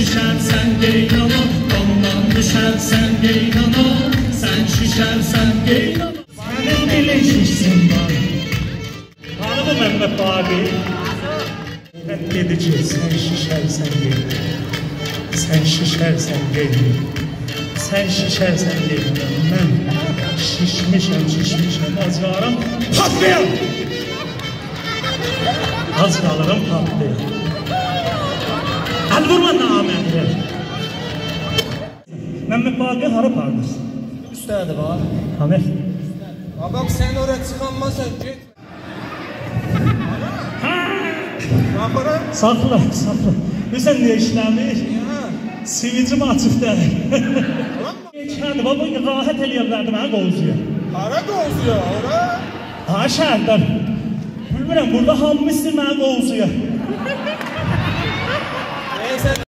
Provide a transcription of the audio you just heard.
şişərsən qeynana, ondan düşərsən qeynana, sən şişərsən qeynana. Sənin dilin şişsin var. Hanımı Məhəmməd Baqi? Mən dedi ki, sən şişərsən qeynana, sən şişərsən qeynana, sən şişərsən qeynana. Mən şişmişəm, az qalıram, patlayam. Az qalıram, patlayam. Əl vurma naməndə. Məhəmməd Baqi hara pardız? Üstədir var. Hamid. Babam sen oraya çıkanmazsan git. Saxla. Bilsən nə işləmir? Sivincim açıqdır. Geçəndi, baba rahat eləyərlərdi mənə qovuzuya. Hara qovuzuya, ora? Ha, şəhərdən. Bilmirəm, burada hamı istir mənə qovuzuya.